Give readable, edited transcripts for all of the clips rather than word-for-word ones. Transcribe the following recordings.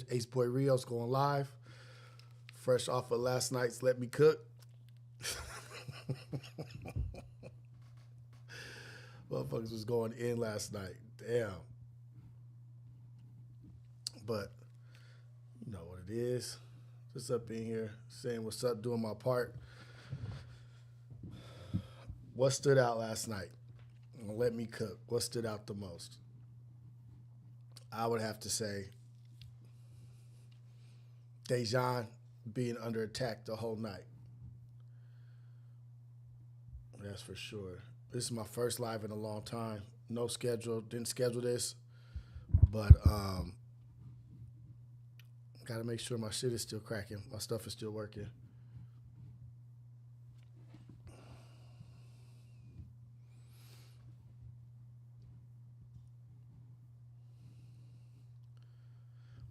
Cheers. AceboyRios going live. Fresh off of last night's Let Me Cook. Motherfuckers was going in last night. Damn. But you know what it is. Just up in here saying what's up, doing my part. What stood out last night? Let me cook. What stood out the most? I would have to say Dejan being under attack the whole night. That's for sure. This is my first live in a long time. No schedule. Didn't schedule this. But got to make sure my shit is still cracking. My stuff is still working.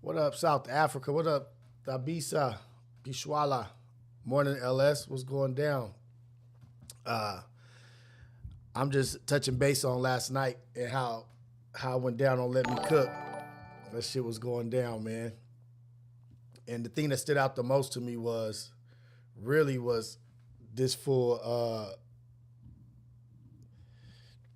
What up, South Africa? What up, Tabisa, Gishwala? Morning, LS. What's going down? I'm just touching base on last night and how it went down on Let Me Cook. That shit was going down, man. And the thing that stood out the most to me was this fool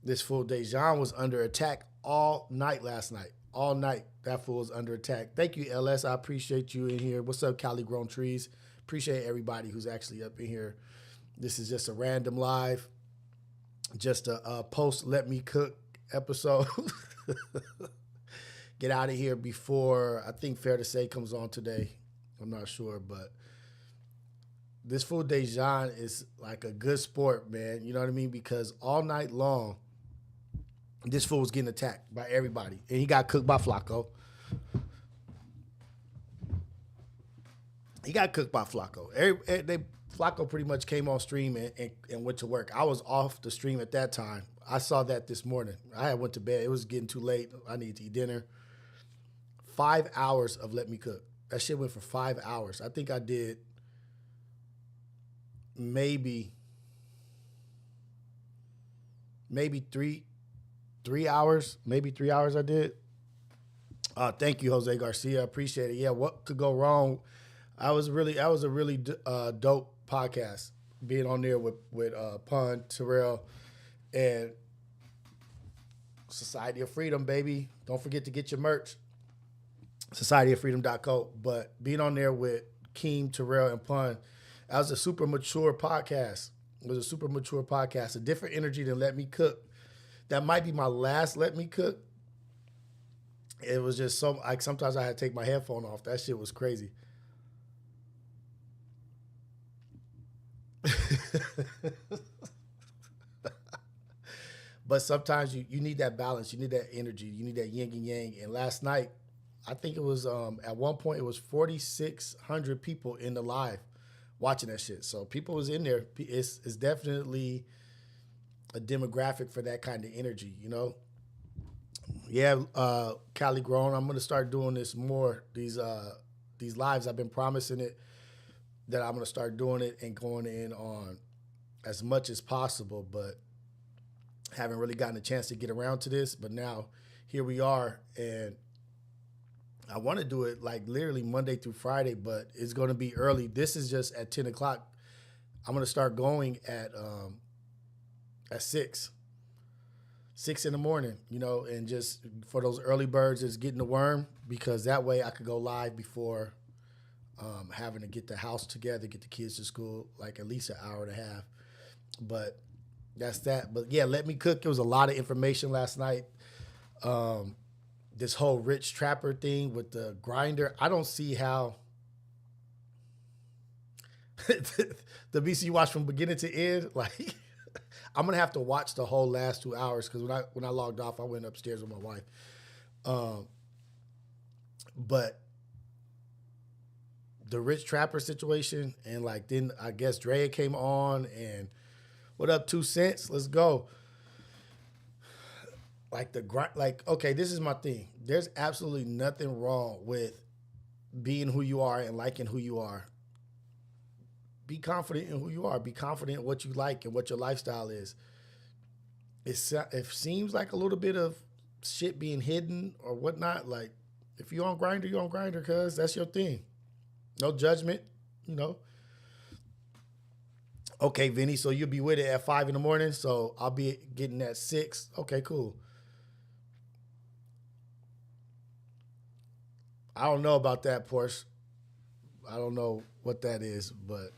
Dejan was under attack all night last night. All night, that fool was under attack. Thank you, LS. I appreciate you in here. What's up, Cali Grown Trees? Appreciate everybody who's actually up in here. This is just a random live, just a post Let Me Cook episode. Get out of here before, I think Fair to Say comes on today. I'm not sure, but this fool Dejan is like a good sport, man. You know what I mean? Because all night long, this fool was getting attacked by everybody, and he got cooked by Flacco. Flacco pretty much came on stream and went to work. I was off the stream at that time. I saw that this morning. I had went to bed. It was getting too late. I needed to eat dinner. 5 hours of Let Me Cook. That shit went for 5 hours. I think I did maybe 3 hours. Maybe 3 hours I did. Thank you, Jose Garcia. Appreciate it. Yeah, what could go wrong? That was a really dope podcast, being on there with Pun, Terrell, and Society of Freedom, baby. Don't forget to get your merch. SocietyofFreedom.co. But being on there with Keem, Terrell, and Pun, that was a super mature podcast. It was a super mature podcast, a different energy than Let Me Cook. That might be my last Let Me Cook. It was just so, like, sometimes I had to take my headphone off. That shit was crazy. But sometimes you need that balance. You need that energy. You need that yin and yang. And last night, I think it was, at one point, it was 4,600 people in the live watching that shit. So people was in there. It's definitely a demographic for that kind of energy, you know? Yeah, Cali Grown, I'm going to start doing this more, these lives. I've been promising it, that I'm going to start doing it and going in on as much as possible, but haven't really gotten a chance to get around to this. But now here we are, and I want to do it like literally Monday through Friday, but it's going to be early. This is just at 10 o'clock. I'm going to start going at 6 in the morning, you know, and just for those early birds is getting the worm, because that way I could go live before having to get the house together, get the kids to school, like at least an hour and a half. But that's that. But yeah, Let Me Cook. It was a lot of information last night. This whole rich trapper thing with the grinder. I don't see how the BC watch from beginning to end. Like, I'm gonna have to watch the whole last 2 hours, because when I logged off, I went upstairs with my wife. But the rich trapper situation, and like then I guess Dre came on, and what up, 2 cents? Let's go. Like okay, this is my thing. There's absolutely nothing wrong with being who you are and liking who you are. Be confident in who you are. Be confident in what you like and what your lifestyle is. It seems like a little bit of shit being hidden or whatnot. Like, If you on Grinder, you on Grinder, cuz that's your thing. No judgment, you know. Okay, Vinny, so you'll be with it at 5 in the morning, so I'll be getting at 6. Okay, cool. I don't know about that, Porsche. I don't know what that is, but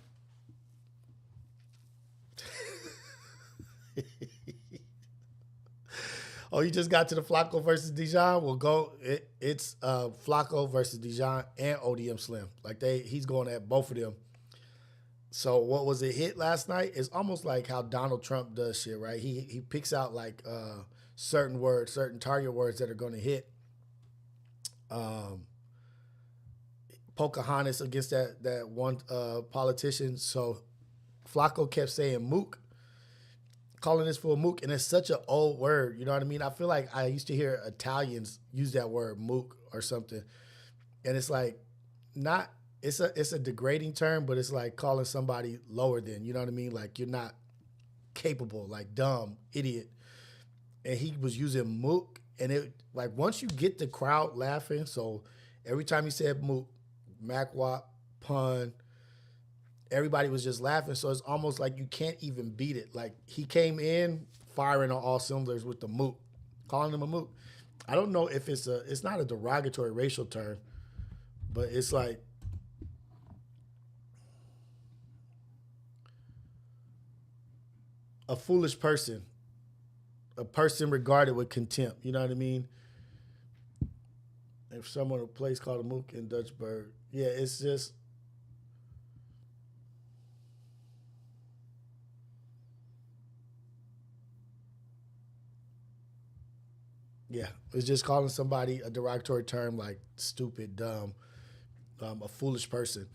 oh, you just got to the Flacco versus Dijon? Well, go. It's Flacco versus Dijon and ODM Slim. Like he's going at both of them. So what was a hit last night? It's almost like how Donald Trump does shit, right? He picks out like certain words, certain target words that are going to hit. Pocahontas against that one politician. So Flacco kept saying mook, calling this fool mook, and it's such an old word. You know what I mean? I feel like I used to hear Italians use that word mook or something, and it's like not. It's a degrading term, but it's like calling somebody lower than. You know what I mean? Like you're not capable, like dumb, idiot. And he was using mook, and it like once you get the crowd laughing. So every time he said mook, macwop, pun, everybody was just laughing. So it's almost like you can't even beat it. Like he came in firing on all cylinders with the mook, calling him a mook. I don't know if it's not a derogatory racial term, but it's like a foolish person, a person regarded with contempt. You know what I mean? If someone a place called a mook in Dutchburg, yeah, it's just yeah, it's just calling somebody a derogatory term like stupid, dumb, a foolish person.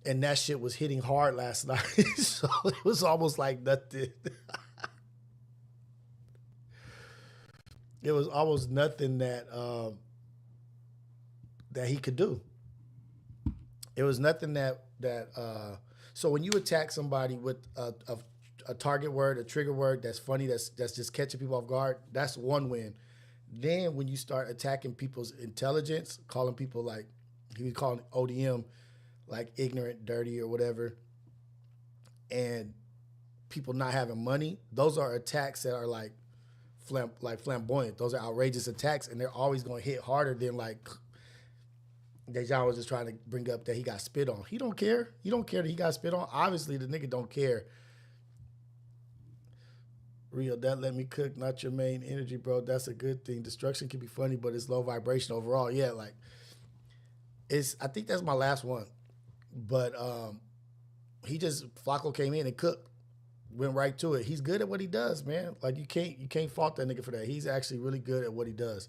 And that shit was hitting hard last night. So it was almost like nothing. It was almost nothing that he could do. It was nothing that. So when you attack somebody with a target word, a trigger word that's funny, that's just catching people off guard, that's one win. Then when you start attacking people's intelligence, calling people like he was calling ODM like ignorant, dirty, or whatever, and people not having money, those are attacks that are like flamboyant. Those are outrageous attacks, and they're always going to hit harder than like Dejan was just trying to bring up that he got spit on. He don't care. He don't care that he got spit on. Obviously, the nigga don't care. Rio, that let me cook, not your main energy, bro. That's a good thing. Destruction can be funny, but it's low vibration overall. Yeah, like I think that's my last one. But Flacco came in and cooked, went right to it. He's good at what he does, man. Like you can't fault that nigga for that. He's actually really good at what he does.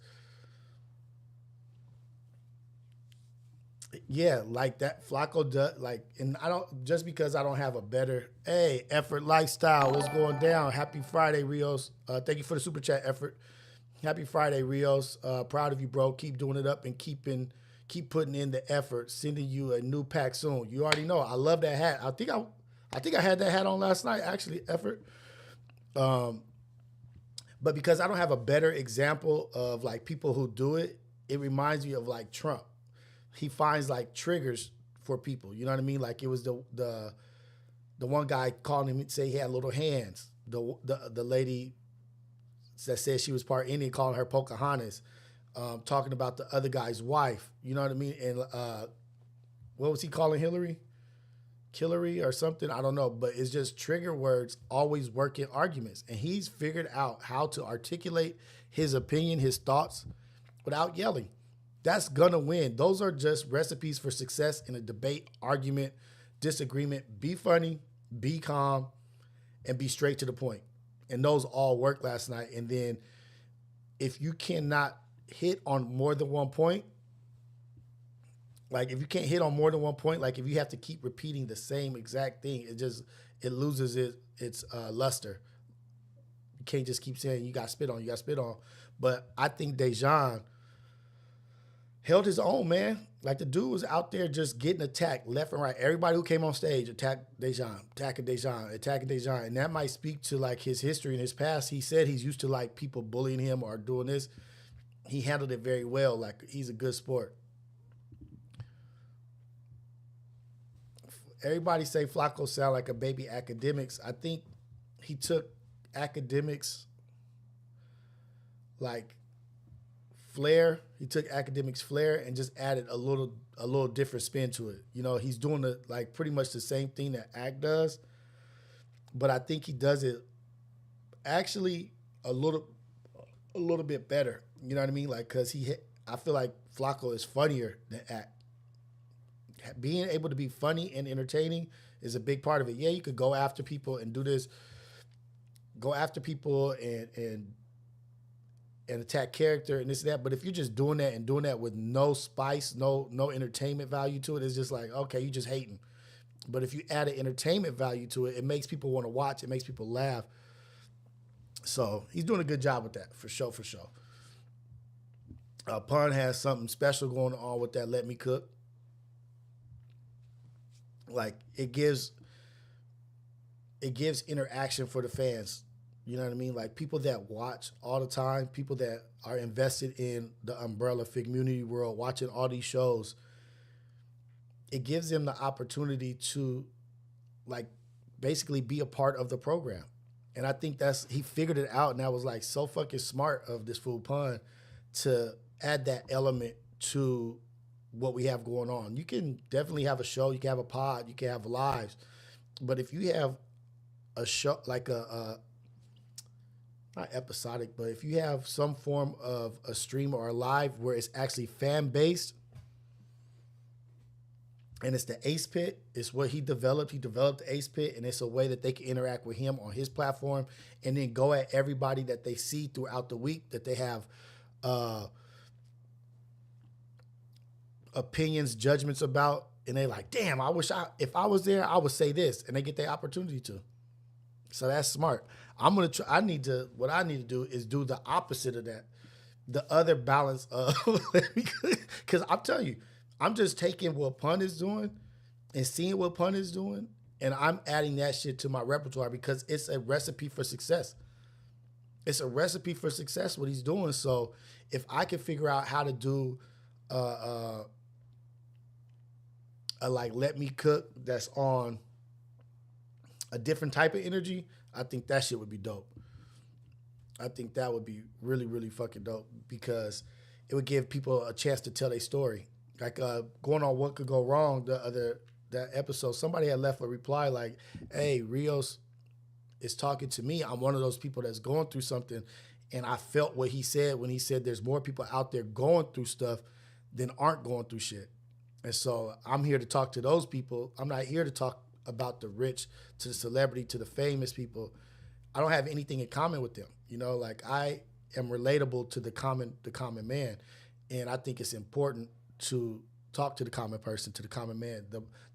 Yeah, like that Flacco does. Like, and I don't just because I don't have a better effort lifestyle. What's going down? Happy Friday, Rios. Thank you for the super chat, effort. Happy Friday, Rios. Proud of you, bro. Keep doing it up and keep putting in the effort. Sending you a new pack soon. You already know. I love that hat. I think I had that hat on last night. Actually, effort. But because I don't have a better example of like people who do it, it reminds me of like Trump. He finds like triggers for people. You know what I mean? Like it was the one guy calling him, say he had little hands. The lady that said she was part Indian calling her Pocahontas, talking about the other guy's wife. You know what I mean? And what was he calling Hillary? Killary or something? I don't know. But it's just trigger words always work in arguments. And he's figured out how to articulate his opinion, his thoughts without yelling. That's gonna win. Those are just recipes for success in a debate, argument, disagreement. Be funny, be calm, and be straight to the point. And those all worked last night. And then if you cannot hit on more than one point, like if you can't hit on more than one point, like if you have to keep repeating the same exact thing, it loses its luster. You can't just keep saying you got spit on. But I think Dejan held his own, man. Like the dude was out there just getting attacked left and right. Everybody who came on stage attacking Dejan. And that might speak to like his history and his past. He said he's used to like people bullying him or doing this. he handled it very well. Like he's a good sport. Everybody say Flacco sound like a baby academics. I think he took academics like flair. He took academics flair and just added a little different spin to it. You know, he's doing the like pretty much the same thing that Act does, but I think he does it actually a little bit better. You know what I mean? Like because I feel like Flacco is funnier than Act. Being able to be funny and entertaining is a big part of it. Yeah, you could go after people and do this, go after people and attack character and this and that. But if you're just doing that and doing that with no spice, no entertainment value to it, it's just like, okay, you just hating. But if you add an entertainment value to it, it makes people want to watch. It makes people laugh. So he's doing a good job with that, for sure, for sure. Pun has something special going on with that Let Me Cook. Like it gives interaction for the fans. You know what I mean? Like people that watch all the time, people that are invested in the umbrella community world, watching all these shows, it gives them the opportunity to like basically be a part of the program. And I think he figured it out, and that was like so fucking smart of this fool Pun to add that element to what we have going on. You can definitely have a show, you can have a pod, you can have lives, but if you have a show like a not episodic, but if you have some form of a stream or a live where it's actually fan based, and it's the Ace Pit, it's what he developed. He developed the Ace Pit, and it's a way that they can interact with him on his platform, and then go at everybody that they see throughout the week that they have opinions, judgments about, and they like, damn, if I was there, I would say this, and they get the opportunity to. So that's smart. What I need to do is do the opposite of that, the other balance of, because I'm telling you, I'm just taking what Pun is doing and seeing what Pun is doing, and I'm adding that shit to my repertoire because it's a recipe for success. It's a recipe for success what he's doing. So if I can figure out how to do a like Let Me Cook that's on a different type of energy, I think that shit would be dope. I think that would be really, really fucking dope because it would give people a chance to tell their story. Like going on What Could Go Wrong, that episode, somebody had left a reply like, hey, Rios is talking to me. I'm one of those people that's going through something, and I felt what he said when he said there's more people out there going through stuff than aren't going through shit. And so I'm here to talk to those people. I'm not here to talk about the rich, to the celebrity, to the famous people. I don't have anything in common with them. You know, like I am relatable to the common man. And I think it's important to talk to the common person, to the common man,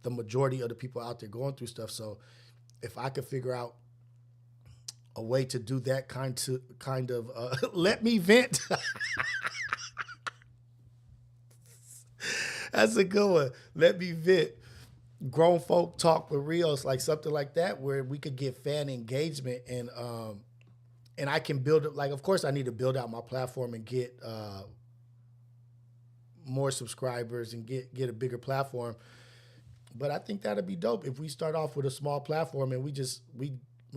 the majority of the people out there going through stuff. So if I could figure out a way to do that kind of let me vent. That's a good one. Let me vent. Grown folk talk with Rios, like something like that, where we could get fan engagement and I can build it. Like, of course, I need to build out my platform and get more subscribers and get a bigger platform. But I think that'd be dope if we start off with a small platform and we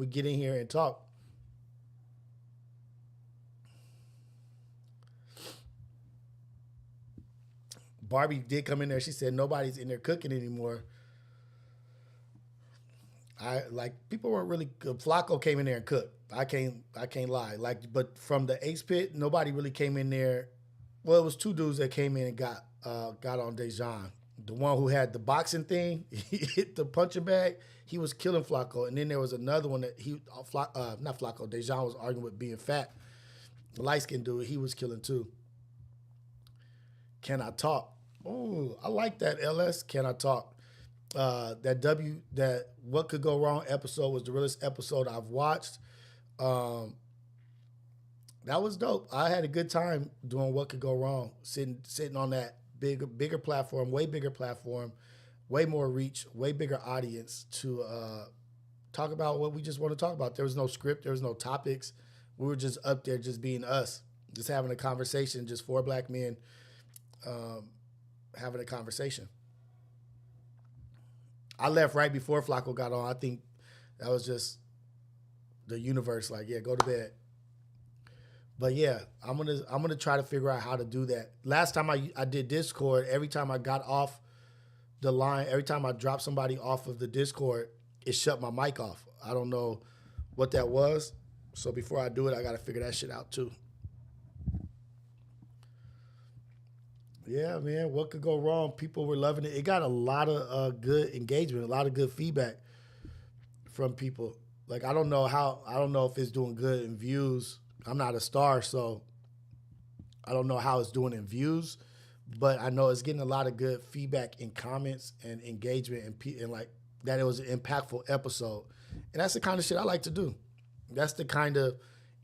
get in here and talk. Barbie did come in there. She said nobody's in there cooking anymore. People weren't really good. Flacco came in there and cooked. I can't lie. But from the Ace Pit, nobody really came in there. Well, it was two dudes that came in and got on Dejan. The one who had the boxing thing, he hit the punching bag. He was killing Flacco, and then there was another one that not Flacco. Dejan was arguing with being fat. The light skinned dude, he was killing too. Can I talk? Oh, I like that, LS. Can I talk? That What Could Go Wrong episode was the realest episode I've watched. That was dope. I had a good time doing What Could Go Wrong, sitting on that bigger platform, way bigger platform, way more reach, way bigger audience to talk about what we just want to talk about. There was no script, there was no topics. We were just up there just being us. Just having a conversation, just four black men um, having a conversation. I left right before Flacco got on. I think that was just the universe, like, yeah, go to bed. But yeah, I'm gonna try to figure out how to do that. Last time I did Discord, every time I got off the line, every time I dropped somebody off of the Discord, it shut my mic off. I don't know what that was. So before I do it, I gotta figure that shit out too. Yeah, man, what could go wrong? People were loving it. It got a lot of good engagement, a lot of good feedback from people. Like I don't know if it's doing good in views. I'm not a star, so I don't know how it's doing in views, but I know it's getting a lot of good feedback in comments and engagement and like that it was an impactful episode. And that's the kind of shit I like to do. That's the kind of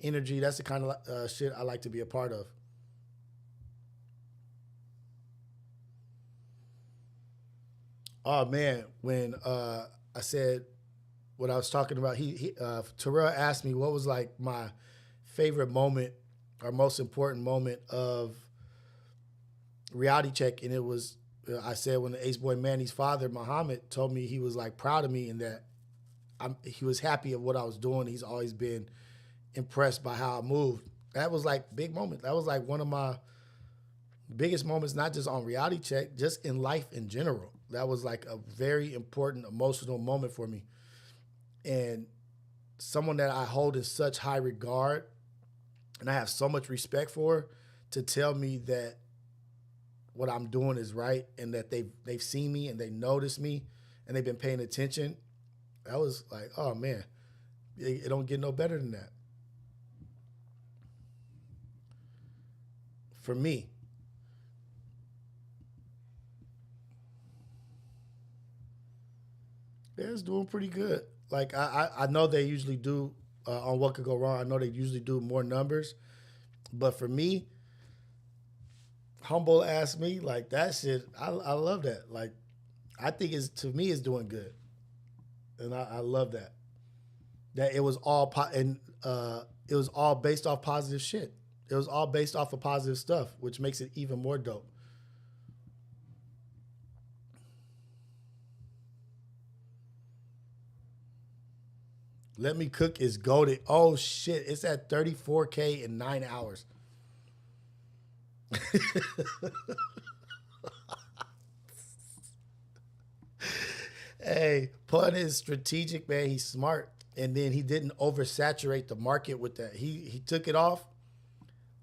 energy, that's the kind of shit I like to be a part of. Oh man, when I said what I was talking about, Terrell asked me what was like my favorite moment or most important moment of reality check, and it was I said when the Ace Boy Manny's father Muhammad told me he was like proud of me and that he was happy of what I was doing. He's always been impressed by how I moved. That was like big moment. That was like one of my biggest moments, not just on reality check, just in life in general. That was like a very important emotional moment for me. And someone that I hold in such high regard and I have so much respect for, to tell me that what I'm doing is right and that they've seen me and they noticed me and they've been paying attention. That was like, oh man, it don't get no better than that. For me. Yeah, it's doing pretty good. Like I know they usually do on What Could Go Wrong. I know they usually do more numbers, but for me, humble ass me, like that shit, I love that. Like I think it's to me it's doing good, and I love that. That it was all and it was all based off positive shit. It was all based off of positive stuff, which makes it even more dope. Let Me Cook is goaded. Oh shit, it's at 34K in 9 hours. Hey, Pun is strategic, man. He's smart, and then he didn't oversaturate the market with that. He took it off,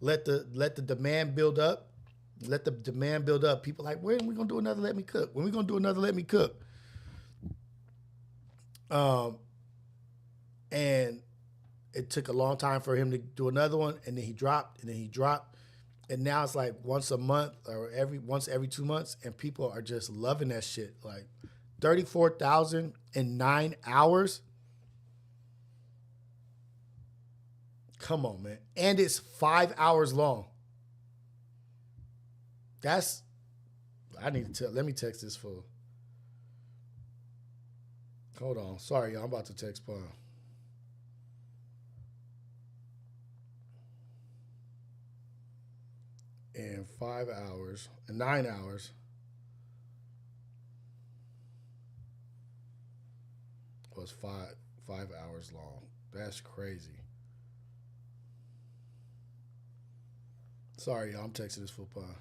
let the demand build up, let the demand build up. People like, when are we gonna do another Let Me Cook? When are we gonna do another Let Me Cook? Um, and it took a long time for him to do another one, and then he dropped, and then he dropped, and now it's like once a month or every 2 months, and people are just loving that shit. Like 34,000 in 9 hours. Come on, man, and it's 5 hours long. That's I need to tell. Let me text this fool. Hold on, sorry, y'all. I'm about to text Pun. In 5 hours, in 9 hours, was five hours long. That's crazy. Sorry, y'all. I'm texting this fool Pun.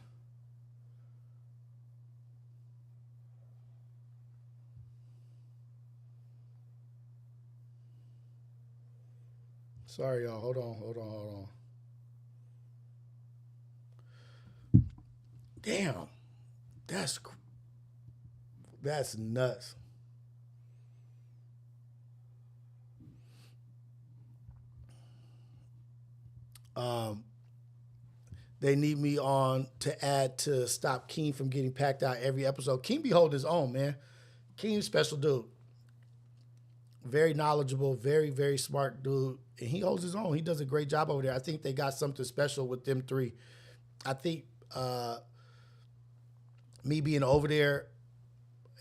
Sorry, y'all. Hold on. Damn, that's that's nuts. Um, they need me on to add to stop Keen from getting packed out every episode. Keen be holding his own, man. Keen's special dude. Very knowledgeable, very smart dude. And he holds his own. He does a great job over there. I think they got something special with them three. I think me being over there,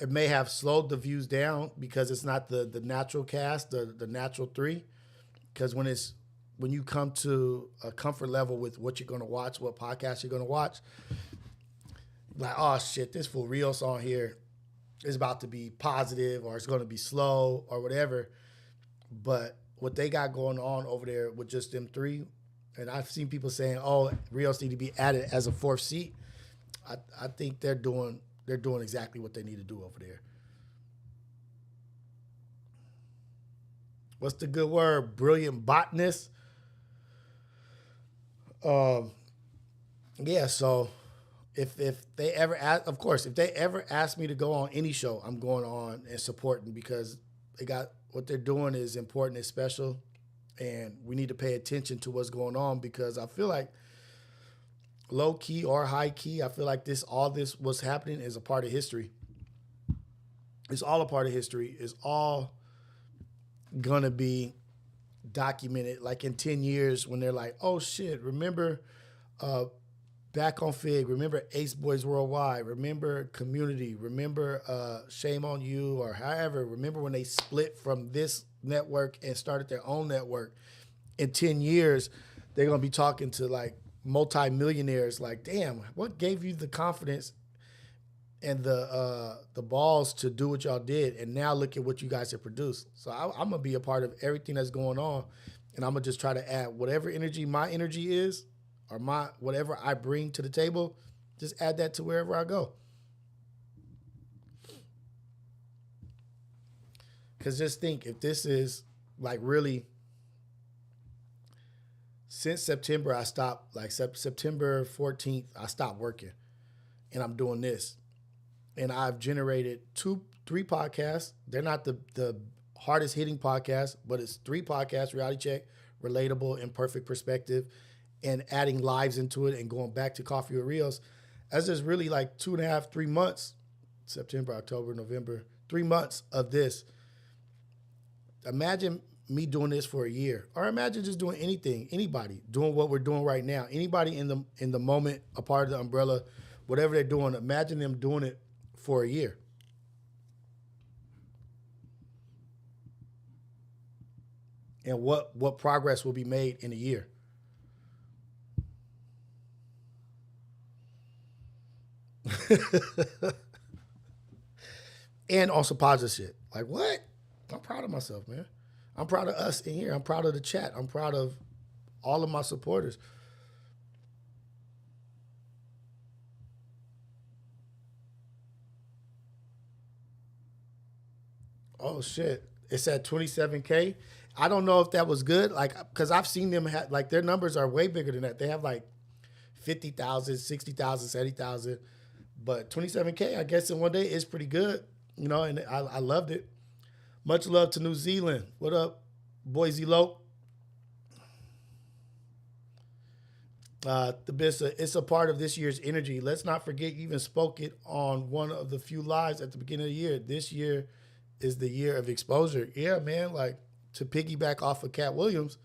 it may have slowed the views down because it's not the natural cast, the natural three. Because when it's when you come to a comfort level with what you're gonna watch, what podcast you're gonna watch, like, oh shit, this fool Rios on here is about to be positive or it's gonna be slow or whatever. But what they got going on over there with just them three, and I've seen people saying, oh, Rios need to be added as a fourth seat. I think they're doing exactly what they need to do over there. What's the good word? Brilliant botanist. Yeah, so if they ever ask, of course, if they ever ask me to go on any show, I'm going on and supporting, because they got what they're doing is important, it's special, and we need to pay attention to what's going on, because I feel like low key or high key, I feel like all this what's happening is a part of history. It's all a part of history. It's all gonna be documented, like in 10 years when they're like, oh shit, remember Back on Fig, remember Ace Boys Worldwide, remember Community, remember Shame on You, or however, remember when they split from this network and started their own network. In 10 years, they're gonna be talking to like multi-millionaires like, damn, what gave you the confidence and the balls to do what y'all did, and now look at what you guys have produced. So I'm gonna be a part of everything that's going on, and I'm gonna just try to add whatever energy my energy is, or whatever I bring to the table, just add that to wherever I go. Because just think, if this is like really, since September, I stopped, like September 14th, I stopped working, and I'm doing this. And I've generated 3 podcasts. They're not the hardest hitting podcasts, but it's 3 podcasts: Reality Check, Relatable, and Perfect Perspective, and adding lives into it and going back to Coffee with Rios. That's just really like 2.5, 3 months, September, October, November, 3 months of this. Imagine me doing this for a year, or imagine just doing anything, anybody doing what we're doing right now, anybody in the moment, a part of the umbrella, whatever they're doing, imagine them doing it for a year. And what progress will be made in a year. And also positive shit. Like, what? I'm proud of myself, man. I'm proud of us in here. I'm proud of the chat. I'm proud of all of my supporters. Oh shit! It's at 27K. I don't know if that was good, like, because I've seen them have, like, their numbers are way bigger than that. They have like 50,000, 60,000, 70,000, but 27K, I guess in one day is pretty good, you know. And I loved it. Much love to New Zealand. What up, Boise Lope? It's a part of this year's energy. Let's not forget, you even spoke it on one of the few lives at the beginning of the year. This year is the year of exposure. Yeah, man, like, to piggyback off of Cat Williams,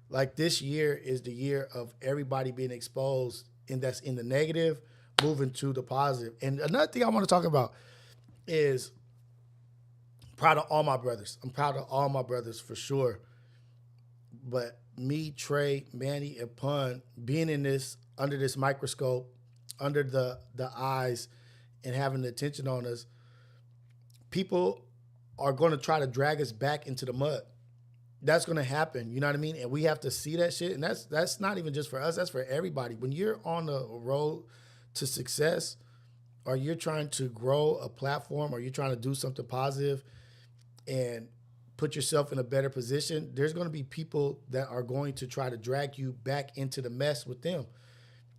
like, this year is the year of everybody being exposed, and that's in the negative, moving to the positive. And another thing I want to talk about is, proud of all my brothers. I'm proud of all my brothers for sure. But me, Trey, Manny, and Pun being in this, under this microscope, under the eyes, and having the attention on us, people are going to try to drag us back into the mud. That's going to happen, you know what I mean? And we have to see that shit. And that's not even just for us, that's for everybody. When you're on the road to success, or you're trying to grow a platform, or you're trying to do something positive and put yourself in a better position, there's going to be people that are going to try to drag you back into the mess with them.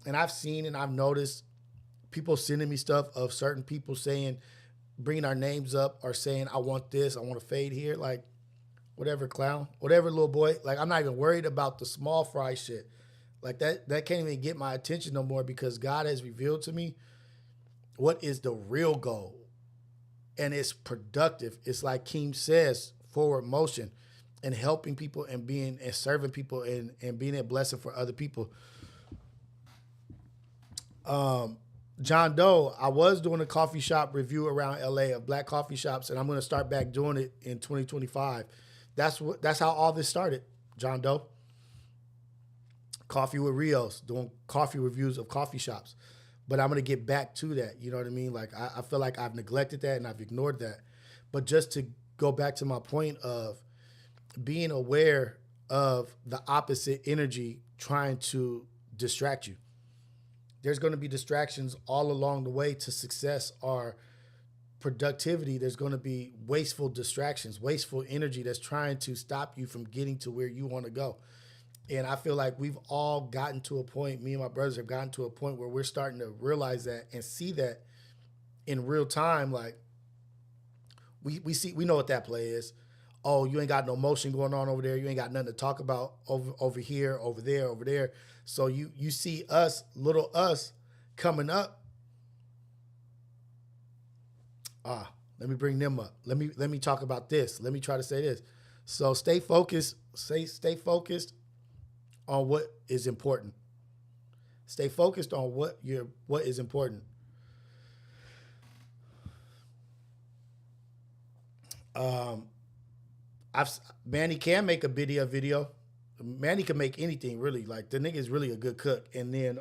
And I've seen and I've noticed people sending me stuff of certain people saying, bringing our names up, or saying, I want this, I want to fade here. Like, whatever, clown, whatever, little boy. Like, I'm not even worried about the small fry shit. Like, that can't even get my attention no more, because God has revealed to me what is the real goal. And it's productive. It's like Keem says, forward motion, and helping people, and being and serving people, and being a blessing for other people. John Doe, I was doing a coffee shop review around LA of black coffee shops, and I'm going to start back doing it in 2025. That's how all this started, John Doe. Coffee with Rios, doing coffee reviews of coffee shops. But I'm gonna get back to that. You know what I mean? Like I feel like I've neglected that and I've ignored that. But just to go back to my point of being aware of the opposite energy trying to distract you. There's going to be distractions all along the way to success or productivity. There's going to be wasteful distractions, wasteful energy that's trying to stop you from getting to where you want to go. And I feel like we've all gotten to a point, me and my brothers have gotten to a point where we're starting to realize that and see that in real time. Like we know what that play is. Oh, you ain't got no motion going on over there. You ain't got nothing to talk about over here, over there, over there. So you see us, little us, coming up. Let me bring them up. Let me talk about this. Let me try to say this. So stay focused. Stay focused on what is important. Stay focused on what is important. Manny can make a video. Manny can make anything really. Like the nigga is really a good cook. And then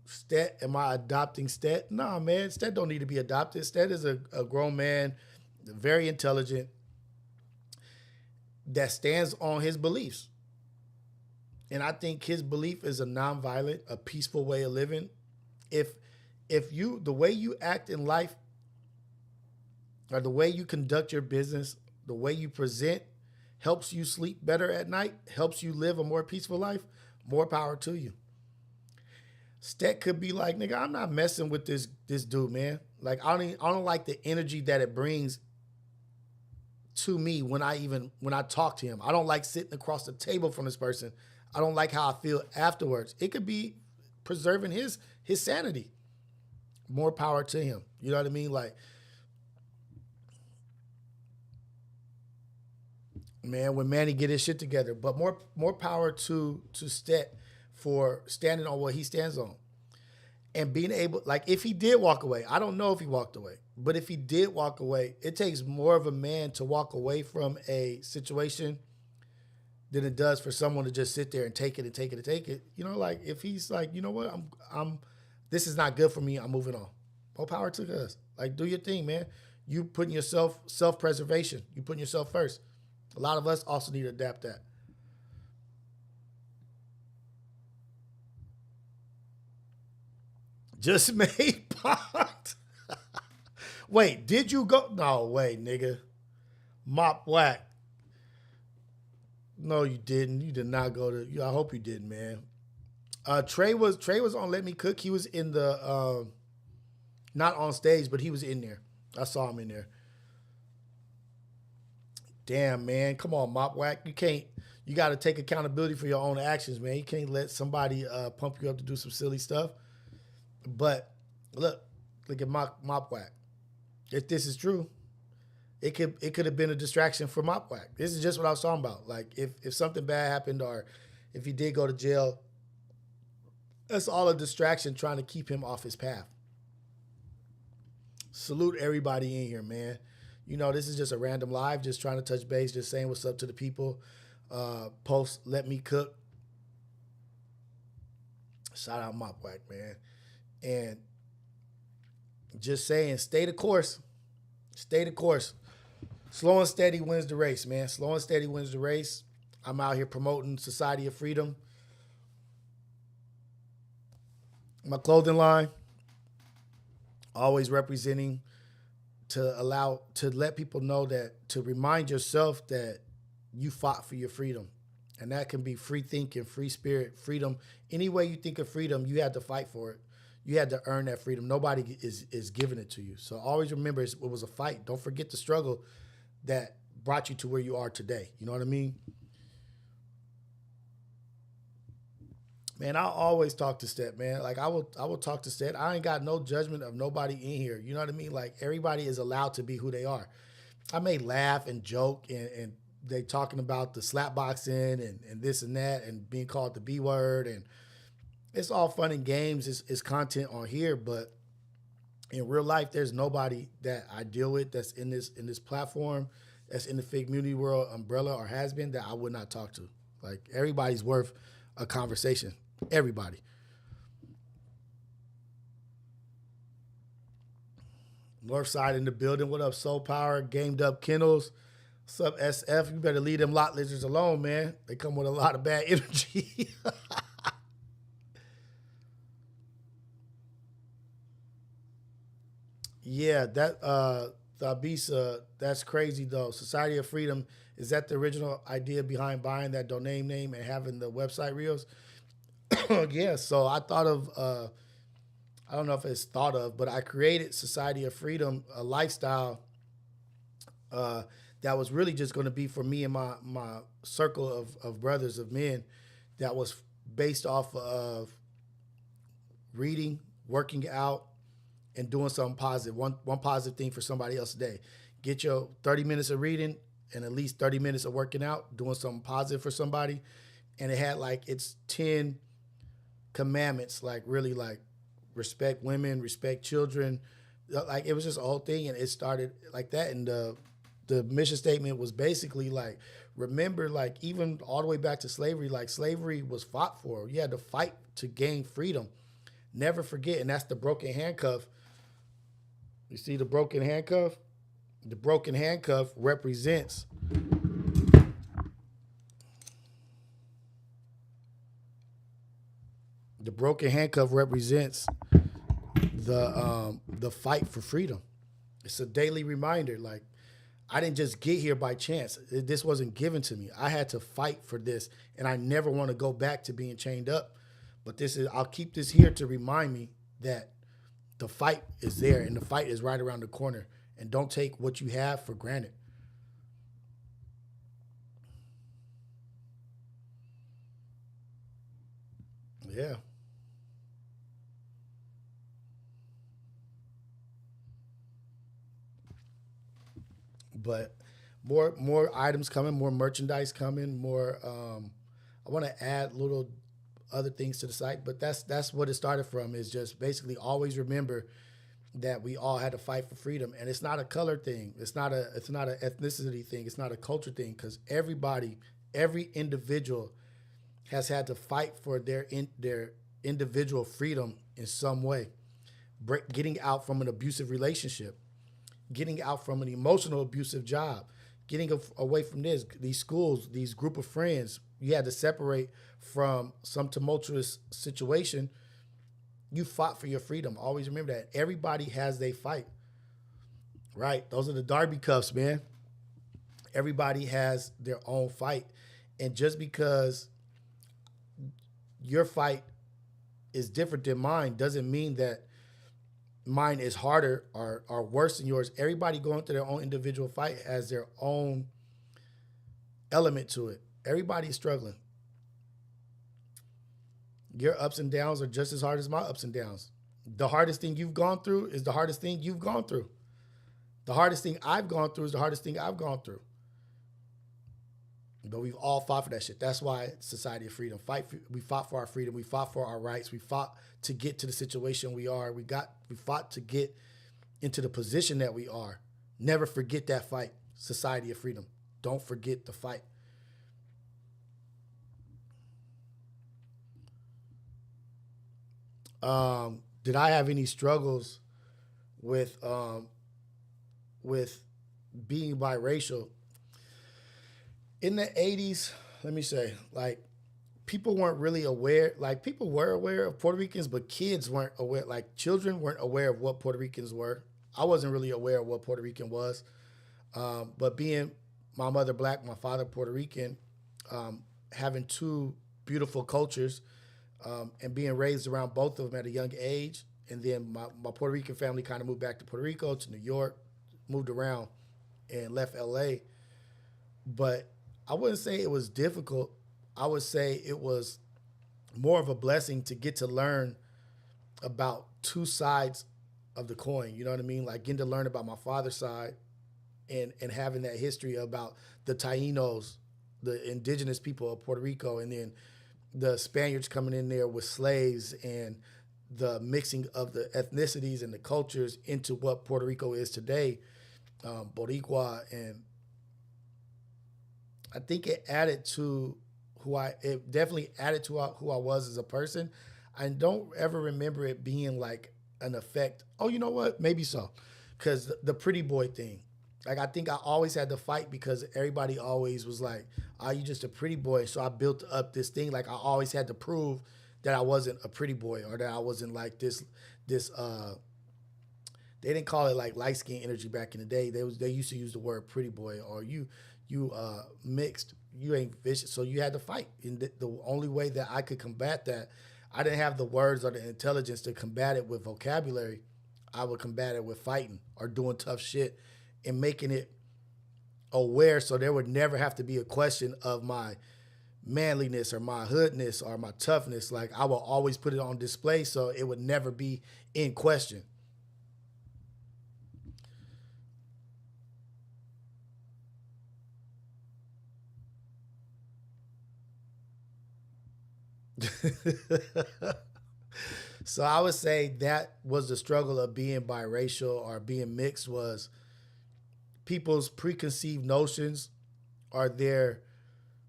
Stet, am I adopting Stet? Nah, man, Stet don't need to be adopted. Stet is a grown man, very intelligent, that stands on his beliefs. And I think his belief is a nonviolent, a peaceful way of living. If the way you act in life, or the way you conduct your business, the way you present, helps you sleep better at night, helps you live a more peaceful life, more power to you. Stet could be like, nigga, I'm not messing with this dude, man. Like I don't like the energy that it brings to me when I talk to him. I don't like sitting across the table from this person. I don't like how I feel afterwards. It could be preserving his sanity. More power to him. You know what I mean? Like, man, when Manny get his shit together, but more power to Stet for standing on what he stands on. And being able, like if he did walk away, I don't know if he walked away, but if he did walk away, it takes more of a man to walk away from a situation than it does for someone to just sit there and take it and take it and take it. You know, like if he's like, you know what, I'm this is not good for me, I'm moving on. More power to us. Like, do your thing, man. You putting yourself, self-preservation. You putting yourself first. A lot of us also need to adapt that. Just made pot. Wait, did you go? No, wait, nigga. Mop whack. No, you didn't. You did not go to. I hope you didn't, man. Trey was on Let Me Cook. He was in the not on stage, but he was in there. I saw him in there. Damn, man. Come on, Mop Whack. You got to take accountability for your own actions, man. You can't let somebody pump you up to do some silly stuff. But look at Mop Whack. If this is true, it could have been a distraction for Mop Whack. This is just what I was talking about. Like if something bad happened or if he did go to jail, that's all a distraction trying to keep him off his path. Salute everybody in here, man. You know, this is just a random live, just trying to touch base, just saying what's up to the people. Post, Let Me Cook. Shout out Mop Whack, man. And just saying, stay the course. Stay the course. Slow and steady wins the race, man. Slow and steady wins the race. I'm out here promoting Society of Freedom. My clothing line, always representing to let people know that, to remind yourself that you fought for your freedom. And that can be free thinking, free spirit, freedom. Any way you think of freedom, you had to fight for it. You had to earn that freedom. Nobody is giving it to you. So always remember it was a fight. Don't forget the struggle that brought you to where you are today. You know what I mean? Man, I always talk to Stet, man. Like I will talk to Stet. I ain't got no judgment of nobody in here. You know what I mean? Like everybody is allowed to be who they are. I may laugh and joke and they talking about the slap boxing and this and that and being called the B word, and it's all fun and games. It's content on here, but in real life, there's nobody that I deal with that's in this platform, that's in the fake community world umbrella or has been, that I would not talk to. Like everybody's worth a conversation. Everybody. North Side in the building. What up, Soul Power? Gamed Up Kennels. What's up, SF? You better leave them lot lizards alone, man. They come with a lot of bad energy. Yeah, that Thabisa, that's crazy though. Society of Freedom, is that the original idea behind buying that domain name and having the website Rios? Yeah, so I thought of I don't know if it's thought of, but I created Society of Freedom, a lifestyle uh, that was really just going to be for me and my circle of brothers, of men, that was based off of reading, working out, and doing something positive. One positive thing for somebody else today. Get your 30 minutes of reading and at least 30 minutes of working out, doing something positive for somebody. And it had like its 10 commandments, like really like respect women, respect children. Like it was just a whole thing, and it started like that. And the mission statement was basically like, remember, like even all the way back to slavery, like slavery was fought for. You had to fight to gain freedom. Never forget, and that's the broken handcuff. You see the broken handcuff? The broken handcuff represents the broken handcuff represents the fight for freedom. It's a daily reminder. Like I didn't just get here by chance. This wasn't given to me. I had to fight for this, and I never want to go back to being chained up. But this is, I'll keep this here to remind me that the fight is there, and the fight is right around the corner. And don't take what you have for granted. Yeah. But more items coming, more merchandise coming, more. I want to add little other things to the site, but that's what it started from. Is just basically always remember that we all had to fight for freedom, and it's not a color thing. It's not an ethnicity thing. It's not a culture thing, because every individual has had to fight for their individual freedom in some way. Getting out from an abusive relationship, getting out from an emotional abusive job, getting away from these schools, these group of friends. You had to separate from some tumultuous situation. You fought for your freedom. Always remember that. Everybody has their fight, right? Those are the Darby cuffs, man. Everybody has their own fight. And just because your fight is different than mine doesn't mean that mine is harder or worse than yours. Everybody going through their own individual fight has their own element to it. Everybody's struggling. Your ups and downs are just as hard as my ups and downs. The hardest thing you've gone through is the hardest thing you've gone through. The hardest thing I've gone through is the hardest thing I've gone through. But we've all fought for that shit. That's why Society of Freedom. We fought for our freedom. We fought for our rights. We fought to get to the situation we are. We fought to get into the position that we are. Never forget that fight. Society of Freedom. Don't forget the fight. Did I have any struggles with with being biracial in the 80s? Let me say, like, people weren't really aware. Like, people were aware of Puerto Ricans, but kids weren't aware. Like, children weren't aware of what Puerto Ricans were. I wasn't really aware of what Puerto Rican was. But being my mother Black, my father Puerto Rican, having two beautiful cultures, and being raised around both of them at a young age. And then my Puerto Rican family kind of moved back to Puerto Rico, to New York, moved around, and left LA. But I wouldn't say it was difficult. I would say it was more of a blessing to get to learn about two sides of the coin. You know what I mean? Like getting to learn about my father's side and having that history about the Tainos, the indigenous people of Puerto Rico, and then the Spaniards coming in there with slaves, and the mixing of the ethnicities and the cultures into what Puerto Rico is today, Boricua. And I think it added to it definitely added to who I was as a person. I don't ever remember it being like an effect. Oh, you know what? Maybe so. Because the pretty boy thing. Like, I think I always had to fight because everybody always was like, "Are you just a pretty boy?" So I built up this thing. Like, I always had to prove that I wasn't a pretty boy or that I wasn't like this they didn't call it like light skin energy back in the day. They used to use the word pretty boy or you mixed. You ain't vicious. So you had to fight. And the only way that I could combat that, I didn't have the words or the intelligence to combat it with vocabulary. I would combat it with fighting or doing tough shit and making it aware so there would never have to be a question of my manliness or my hoodness or my toughness. Like, I will always put it on display so it would never be in question. So I would say that was the struggle of being biracial or being mixed, was people's preconceived notions or their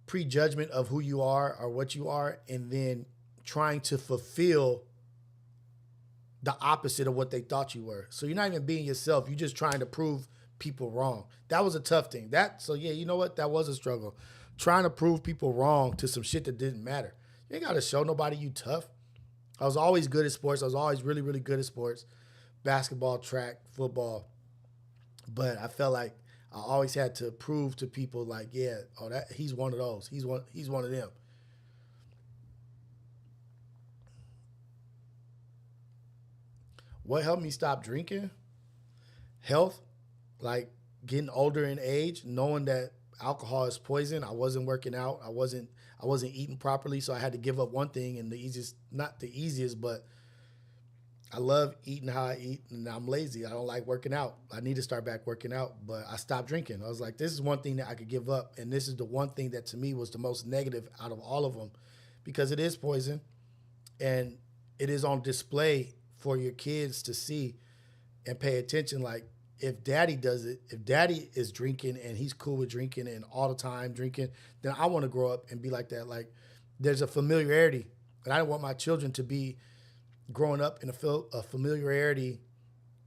prejudgment of who you are or what you are, and then trying to fulfill the opposite of what they thought you were. So you're not even being yourself. You're just trying to prove people wrong. That was a tough thing. So yeah, you know what? That was a struggle. Trying to prove people wrong to some shit that didn't matter. You ain't got to show nobody you tough. I was always good at sports. I was always really, really good at sports. Basketball, track, football. But I felt like I always had to prove to people like, yeah, oh, that he's one of those. He's one of them. What helped me stop drinking? Health, like getting older in age, knowing that alcohol is poison. I wasn't working out. I wasn't eating properly, so I had to give up one thing. And the easiest, not the easiest, but I love eating how I eat, and I'm lazy. I don't like working out. I need to start back working out, but I stopped drinking. I was like, this is one thing that I could give up, and this is the one thing that to me was the most negative out of all of them, because it is poison, and it is on display for your kids to see and pay attention. Like, if daddy does it, if daddy is drinking and he's cool with drinking and all the time drinking, then I want to grow up and be like that. Like, there's a familiarity, and I don't want my children to be growing up in a familiarity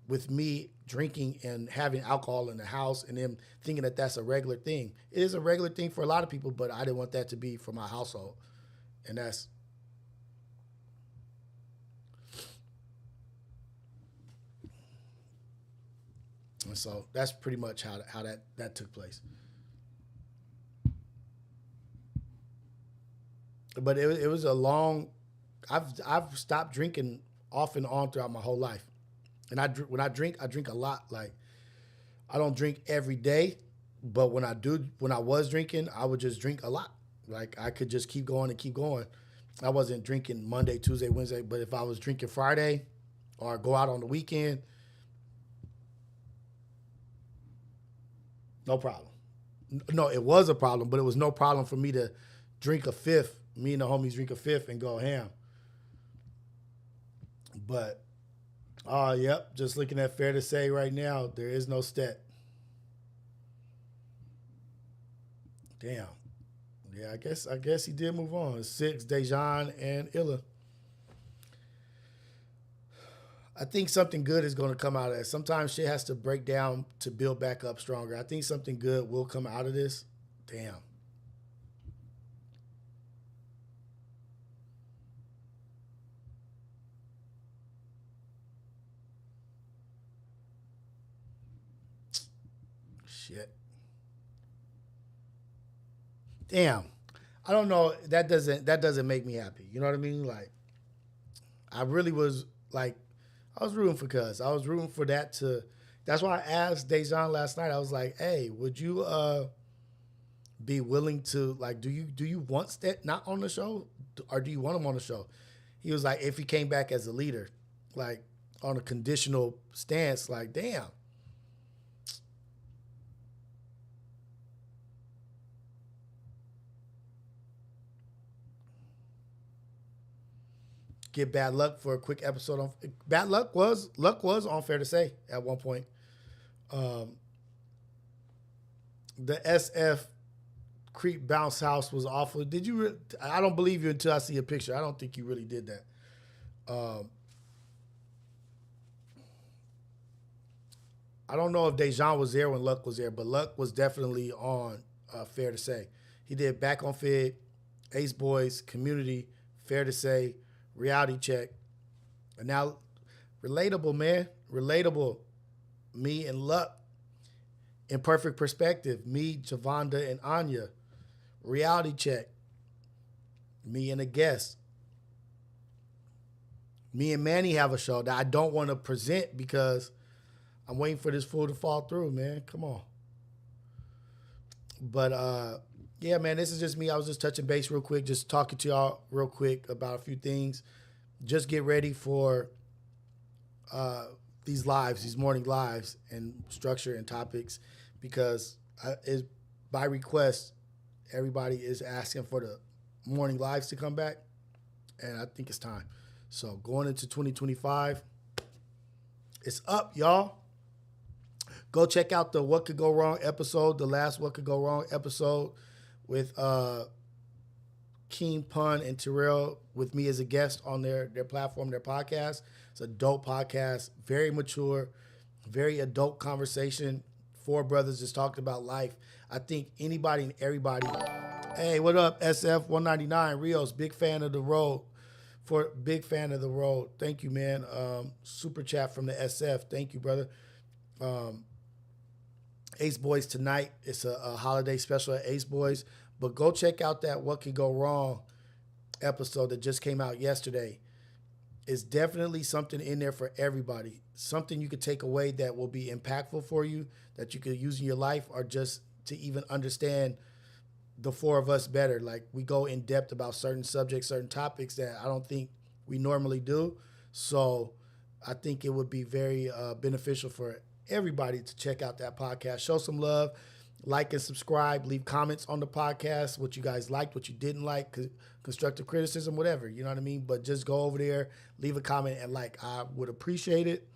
with me drinking and having alcohol in the house and them thinking that that's a regular thing. It is a regular thing for a lot of people, but I didn't want that to be for my household. And so that's pretty much how that took place. But it was a long. I've stopped drinking off and on throughout my whole life, and when I drink a lot. Like, I don't drink every day, but when I was drinking, I would just drink a lot. Like, I could just keep going and keep going. I wasn't drinking Monday, Tuesday, Wednesday, but if I was drinking Friday or go out on the weekend, no problem. No, it was a problem, but it was no problem for me to drink a fifth. Me and the homies drink a fifth and go ham. But, yep, just looking at Fair to Say right now, there is no stat. Damn. Yeah, I guess he did move on. Six, Dejan and Illa. I think something good is going to come out of that. Sometimes shit has to break down to build back up stronger. I think something good will come out of this. Damn. Shit. Damn. I don't know. That doesn't make me happy. You know what I mean? Like, I really was like, I was rooting for Cuz. I was rooting for that to. That's why I asked Dejan last night. I was like, "Hey, would you be willing to, like, do you want that not on the show, or do you want him on the show?" He was like, if he came back as a leader, like on a conditional stance. Like, damn. Get Bad Luck for a quick episode on Bad Luck was on Fair to Say at one point. Um, the SF concrete bounce house was awful. Did you? I don't believe you until I see a picture. I don't think you really did that. I don't know if Dejan was there when Luck was there, but Luck was definitely on. Fair to say, he did Back on Fid, Ace Boys, Community, Fair to Say, Reality Check, and now Relatable, man, Relatable. Me and Luck. Imperfect Perspective, me, Javonda, and Anya. Reality Check, me and a guest. Me and Manny have a show that I don't want to present because I'm waiting for this fool to fall through, man. Come on. But, yeah, man, this is just me. I was just touching base real quick, just talking to y'all real quick about a few things. Just get ready for these lives, these morning lives, and structure and topics, because by request, everybody is asking for the morning lives to come back, and I think it's time. So going into 2025, it's up, y'all. Go check out the What Could Go Wrong episode, the last What Could Go Wrong episode with King Pun and Terrell with me as a guest on their platform, their podcast. It's a dope podcast, very mature, very adult conversation. Four brothers just talking about life. I think anybody and everybody. Hey, what up, SF199 Rios? Big fan of the road. Big fan of the road. Thank you, man. Super chat from the SF. Thank you, brother. Ace Boys tonight. It's a holiday special at Ace Boys. But go check out that What Could Go Wrong episode that just came out yesterday. It's definitely something in there for everybody. Something you could take away that will be impactful for you, that you could use in your life, or just to even understand the four of us better. Like, we go in depth about certain subjects, certain topics that I don't think we normally do. So I think it would be very beneficial for everybody to check out that podcast. Show some love, like and subscribe, leave comments on the podcast, what you guys liked, what you didn't like, constructive criticism, whatever, you know what I mean? But just go over there, leave a comment, and like. I would appreciate it.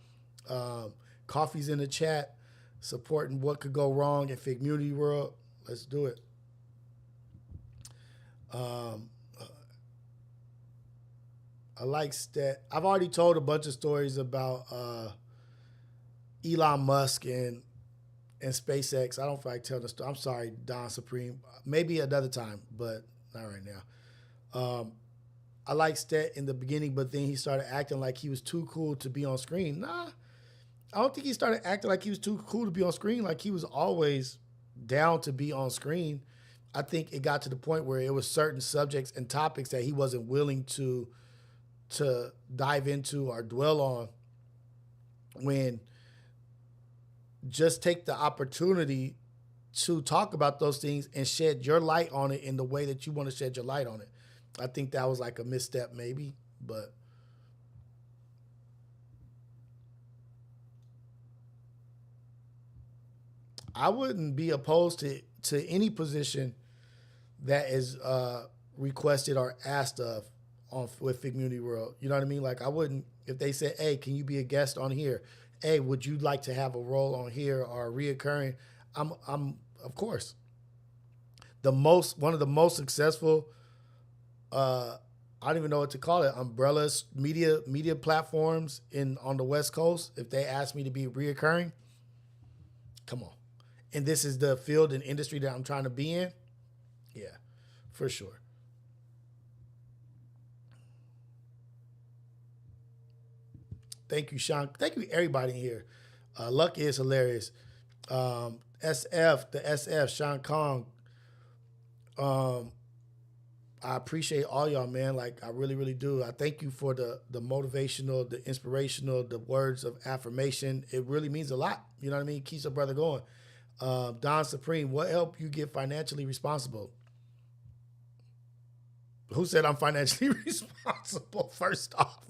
Coffee's in the chat, supporting What Could Go Wrong in Fig Community World. Let's do it. I like that. I've already told a bunch of stories about Elon Musk and SpaceX. I don't feel like telling the story. I'm sorry, Don Supreme. Maybe another time, but not right now. I like Stet in the beginning, but then he started acting like he was too cool to be on screen. Nah, I don't think he started acting like he was too cool to be on screen. Like, he was always down to be on screen. I think it got to the point where it was certain subjects and topics that he wasn't willing to dive into or dwell on. When just take the opportunity to talk about those things and shed your light on it in the way that you want to shed your light on it. I think that was like a misstep maybe, but I wouldn't be opposed to any position that is requested or asked of with Fig Community World. You know what I mean? Like, I wouldn't, if they said, hey, can you be a guest on here? Hey, would you like to have a role on here or reoccurring? I'm of course. One of the most successful, I don't even know what to call it, umbrellas, media platforms on the West Coast. If they ask me to be reoccurring, come on. And this is the field and industry that I'm trying to be in. Yeah, for sure. Thank you, Sean. Thank you, everybody here. Luck is hilarious. SF, the SF, Sean Kong. I appreciate all y'all, man. Like, I really, really do. I thank you for the motivational, the inspirational, the words of affirmation. It really means a lot. You know what I mean? Keeps a brother going. Don Supreme, what helped you get financially responsible? Who said I'm financially responsible, first off?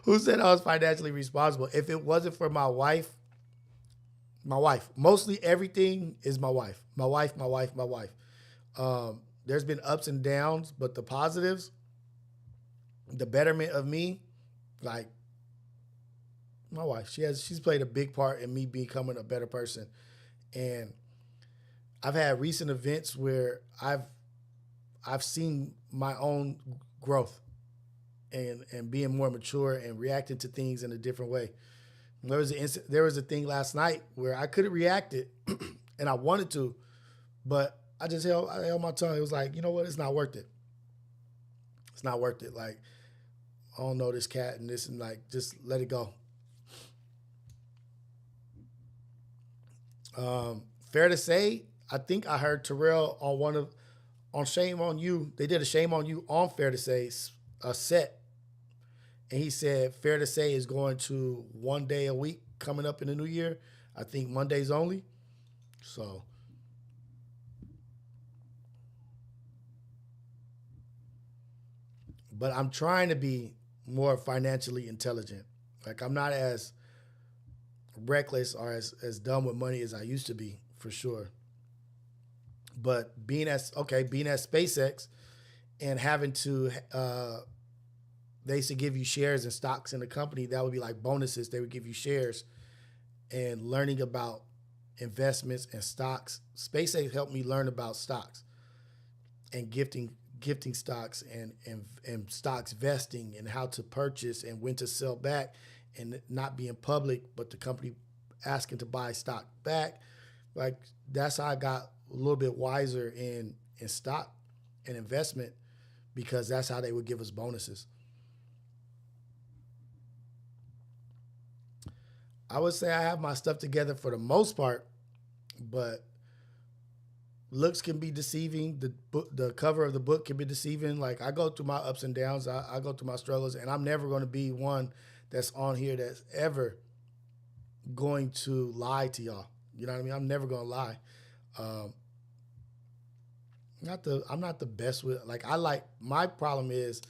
Who said I was financially responsible? If it wasn't for my wife, mostly everything is my wife. My wife. There's been ups and downs, but the positives, the betterment of me, like, my wife, she's played a big part in me becoming a better person. And I've had recent events where I've seen my own growth and being more mature and reacting to things in a different way. There was a thing last night where I could have reacted and I wanted to, but I held my tongue. It was like, you know what? It's not worth it. It's not worth it. Like, I don't know this cat and this, and like, just let it go. Fair to say, I think I heard Terrell on Shame on You. They did a Shame on You on Fair to Say a set, and he said Fair to Say is going to 1 day a week coming up in the new year. I think Mondays only. So, but I'm trying to be more financially intelligent. Like, I'm not as reckless or as dumb with money as I used to be, for sure. But being at SpaceX and having to they used to give you shares and stocks in the company. That would be like bonuses. They would give you shares, and learning about investments and stocks. SpaceX helped me learn about stocks and gifting stocks and stocks vesting and how to purchase and when to sell back and not being public, but the company asking to buy stock back. Like, that's how I got a little bit wiser in stock and investment, because that's how they would give us bonuses. I would say I have my stuff together for the most part, but looks can be deceiving. The cover of the book can be deceiving. Like, I go through my ups and downs. I go through my struggles, and I'm never going to be one that's on here that's ever going to lie to y'all. You know what I mean? I'm never going to lie. I'm not the best with, like, my problem is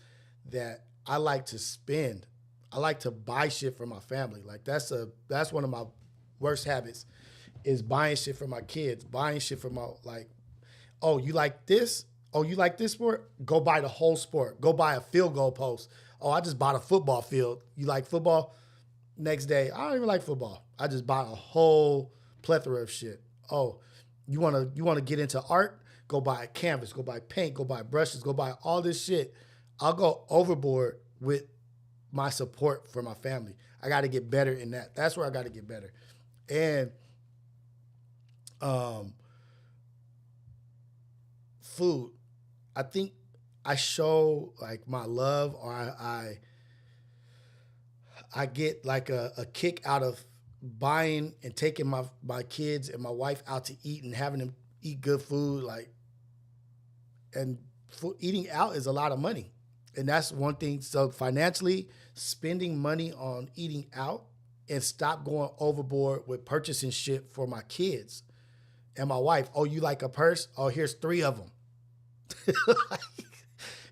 that I like to spend. I like to buy shit for my family. Like, that's one of my worst habits, is buying shit for my kids, buying shit for my, like, oh, you like this? Oh, you like this sport? Go buy the whole sport. Go buy a field goal post. Oh, I just bought a football field. You like football? Next day, I don't even like football. I just bought a whole plethora of shit. Oh, you wanna get into art? Go buy a canvas. Go buy paint. Go buy brushes. Go buy all this shit. I'll go overboard with my support for my family. I got to get better in that. That's where I got to get better. And food, I think I show like my love, or I get like a kick out of buying and taking my kids and my wife out to eat and having them eat good food. Like, and eating out is a lot of money. And that's one thing. So financially, spending money on eating out, and stop going overboard with purchasing shit for my kids and my wife. Oh, you like a purse? Oh, here's 3 of them. Like,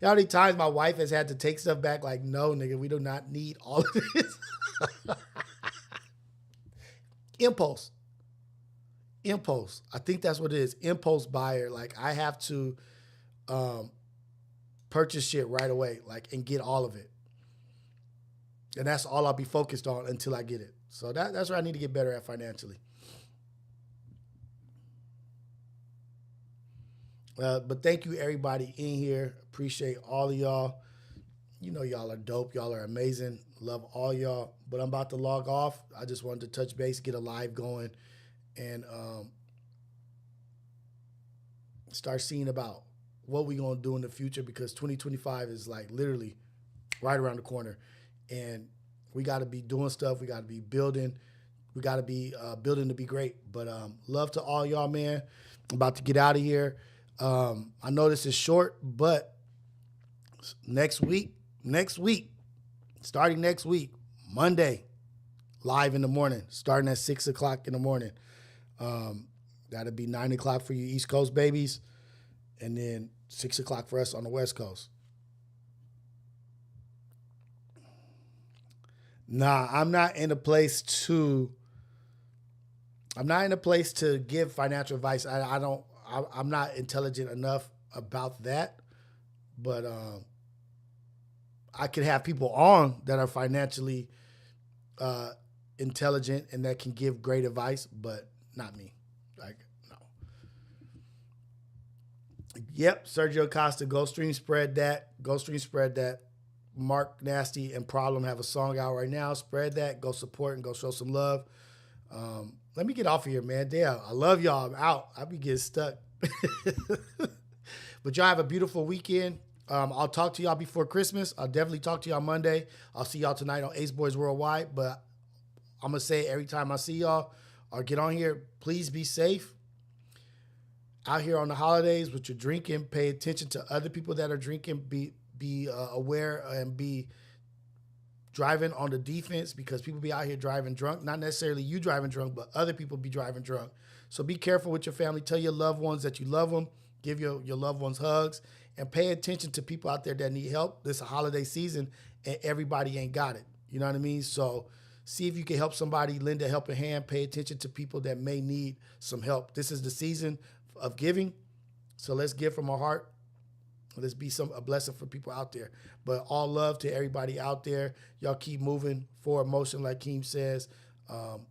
how many times my wife has had to take stuff back? Like, no, nigga, we do not need all of this. Impulse. I think that's what it is. Impulse buyer. Like, I have to purchase shit right away, like, and get all of it. And that's all I'll be focused on until I get it. So that's what I need to get better at financially. But thank you, everybody in here. Appreciate all of y'all. You know, y'all are dope. Y'all are amazing. Love all y'all. But I'm about to log off. I just wanted to touch base, get a live going, and start seeing about what we going to do in the future, because 2025 is like literally right around the corner. And we got to be doing stuff. We got to be building. We got to be building to be great. But love to all y'all, man. I'm about to get out of here. I know this is short, but next week, starting next week, Monday, live in the morning, starting at 6 o'clock in the morning. That'll be 9 o'clock for you East Coast babies, and then 6 o'clock for us on the West Coast. Nah, I'm not in a place to give financial advice. I'm not intelligent enough about that, but I could have people on that are financially intelligent and that can give great advice, but not me. Like, no. Yep, Sergio Costa, go stream, spread that. Go stream, spread that. Mark Nasty and Problem have a song out right now. Spread that. Go support and go show some love. Let me get off of here, man. Damn, I love y'all. I'm out. I be getting stuck. But y'all have a beautiful weekend. I'll talk to y'all before Christmas. I'll definitely talk to y'all Monday. I'll see y'all tonight on Ace Boys Worldwide. But I'm going to say every time I see y'all or get on here, please be safe. Out here on the holidays with your drinking, pay attention to other people that are drinking. Be aware and be driving on the defense, because people be out here driving drunk. Not necessarily you driving drunk, but other people be driving drunk. So be careful with your family. Tell your loved ones that you love them. Give your loved ones hugs. And pay attention to people out there that need help. This is a holiday season, and everybody ain't got it. You know what I mean? So see if you can help somebody, lend a helping hand. Pay attention to people that may need some help. This is the season of giving. So let's give from our heart. Let's be a blessing for people out there. But all love to everybody out there. Y'all keep moving forward motion, like Keem says. All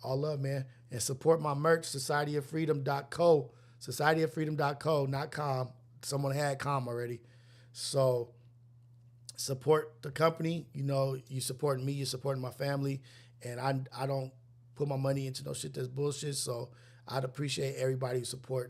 love, man. And support my merch, societyoffreedom.co. Societyoffreedom.co, not com. Someone had com already. So support the company. You know, you supporting me, you supporting my family. And I don't put my money into no shit that's bullshit. So I'd appreciate everybody who support.